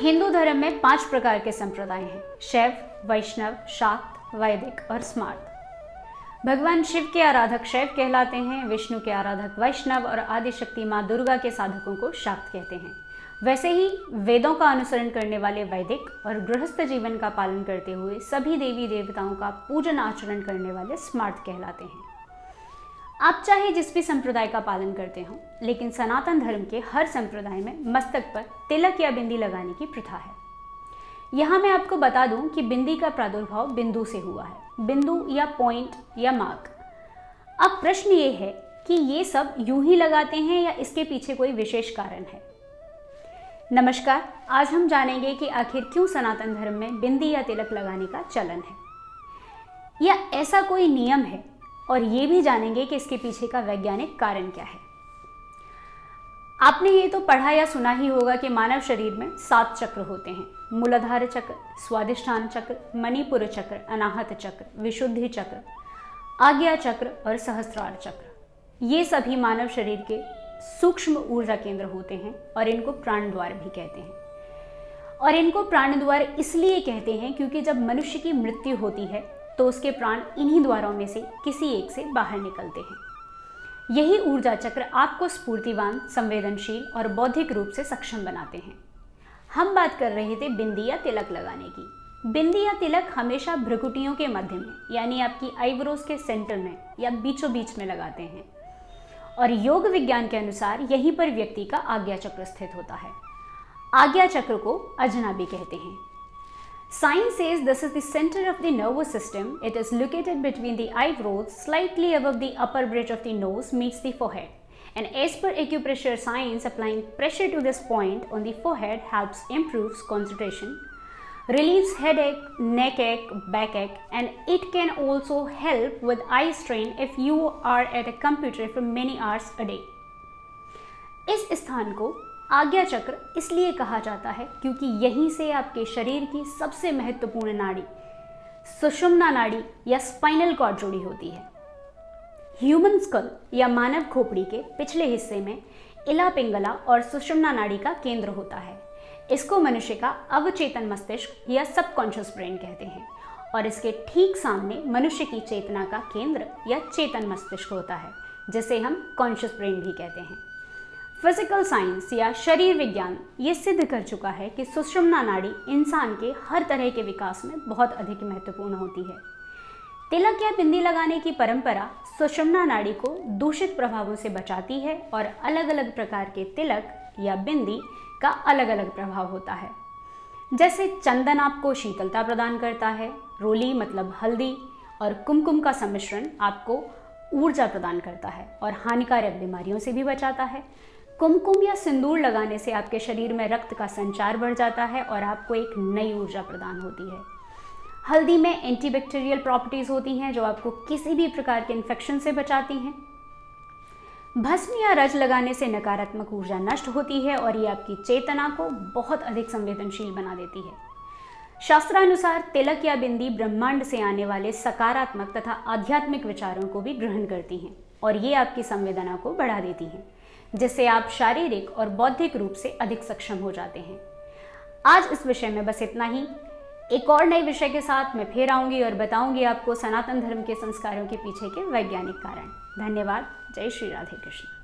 हिंदू धर्म में 5 प्रकार के संप्रदाय हैं: शैव, वैष्णव, शाक्त, वैदिक और स्मार्त। भगवान शिव के आराधक शैव कहलाते हैं, विष्णु के आराधक वैष्णव और आदिशक्ति माँ दुर्गा के साधकों को शाक्त कहते हैं। वैसे ही वेदों का अनुसरण करने वाले वैदिक और गृहस्थ जीवन का पालन करते हुए सभी देवी देवताओं का पूजन आचरण करने वाले स्मार्त कहलाते हैं। आप चाहे जिस भी संप्रदाय का पालन करते हो, लेकिन सनातन धर्म के हर संप्रदाय में मस्तक पर तिलक या बिंदी लगाने की प्रथा है। यहाँ मैं आपको बता दूं कि बिंदी का प्रादुर्भाव बिंदु से हुआ है, बिंदु या पॉइंट या मार्क। अब प्रश्न ये है कि ये सब यूं ही लगाते हैं या इसके पीछे कोई विशेष कारण है। नमस्कार, आज हम जानेंगे कि आखिर क्यों सनातन धर्म में बिंदी या तिलक लगाने का चलन है, या ऐसा कोई नियम है, और ये भी जानेंगे कि इसके पीछे का वैज्ञानिक कारण क्या है। आपने ये तो पढ़ा या सुना ही होगा कि मानव शरीर में 7 चक्र होते हैं: मूलाधार चक्र, स्वादिष्ठान चक्र, मणिपुर चक्र, अनाहत चक्र, विशुद्धि चक्र, आज्ञा चक्र और सहस्त्रार चक्र। ये सभी मानव शरीर के सूक्ष्म ऊर्जा केंद्र होते हैं और इनको प्राण द्वार भी कहते हैं। और इनको प्राण द्वार इसलिए कहते हैं क्योंकि जब मनुष्य की मृत्यु होती है तो उसके प्राण इन्हीं द्वारों में से किसी एक से बाहर निकलते हैं। यही ऊर्जा चक्र आपको स्फूर्तिवान, संवेदनशील और बौद्धिक रूप से सक्षम बनाते हैं। हम बात कर रहे थे बिंदी या तिलक लगाने की। बिंदी या तिलक हमेशा भ्रुकुटियों के मध्य में, यानी आपकी आईब्रोज के सेंटर में या बीचों बीच में लगाते हैं। और योग विज्ञान के अनुसार यहीं पर व्यक्ति का आज्ञा चक्र स्थित होता है। आज्ञा चक्र को अजना भी कहते हैं। Science says this is the center of the nervous system. It is located between the eyebrows, slightly above the upper bridge of the nose meets the forehead. And as per acupressure science, applying pressure to this point on the forehead helps improves concentration, relieves headache, neck ache, backache, and it can also help with eye strain if you are at a computer for many hours a day. इस स्थान को आज्ञा चक्र इसलिए कहा जाता है क्योंकि यहीं से आपके शरीर की सबसे महत्वपूर्ण नाड़ी सुषुम्ना नाड़ी या स्पाइनल कॉर्ड जुड़ी होती है। ह्यूमन स्कल या मानव खोपड़ी के पिछले हिस्से में इला पिंगला और सुषुम्ना नाड़ी का केंद्र होता है। इसको मनुष्य का अवचेतन मस्तिष्क या सबकॉन्शियस ब्रेन कहते हैं। और इसके ठीक सामने मनुष्य की चेतना का केंद्र या चेतन मस्तिष्क होता है, जिसे हम कॉन्शियस ब्रेन भी कहते हैं। फिजिकल साइंस या शरीर विज्ञान ये सिद्ध कर चुका है कि सुषुम्ना नाड़ी इंसान के हर तरह के विकास में बहुत अधिक महत्वपूर्ण होती है। तिलक या बिंदी लगाने की परंपरा सुषुम्ना नाड़ी को दूषित प्रभावों से बचाती है और अलग अलग प्रकार के तिलक या बिंदी का अलग अलग प्रभाव होता है। जैसे चंदन आपको शीतलता प्रदान करता है, रोली मतलब हल्दी और कुमकुम का सम्मिश्रण आपको ऊर्जा प्रदान करता है और हानिकारक बीमारियों से भी बचाता है। कुमकुम या सिंदूर लगाने से आपके शरीर में रक्त का संचार बढ़ जाता है और आपको एक नई ऊर्जा प्रदान होती है। हल्दी में एंटीबैक्टीरियल प्रॉपर्टीज होती हैं जो आपको किसी भी प्रकार के इन्फेक्शन से बचाती हैं। भस्म या रज लगाने से नकारात्मक ऊर्जा नष्ट होती है और ये आपकी चेतना को बहुत अधिक संवेदनशील बना देती है। शास्त्रानुसार तिलक या बिंदी ब्रह्मांड से आने वाले सकारात्मक तथा आध्यात्मिक विचारों को भी ग्रहण करती हैं और ये आपकी संवेदना को बढ़ा देती हैं, जिससे आप शारीरिक और बौद्धिक रूप से अधिक सक्षम हो जाते हैं। आज इस विषय में बस इतना ही। एक और नए विषय के साथ मैं फिर आऊंगी और बताऊंगी आपको सनातन धर्म के संस्कारों के पीछे के वैज्ञानिक कारण। धन्यवाद। जय श्री राधे कृष्ण।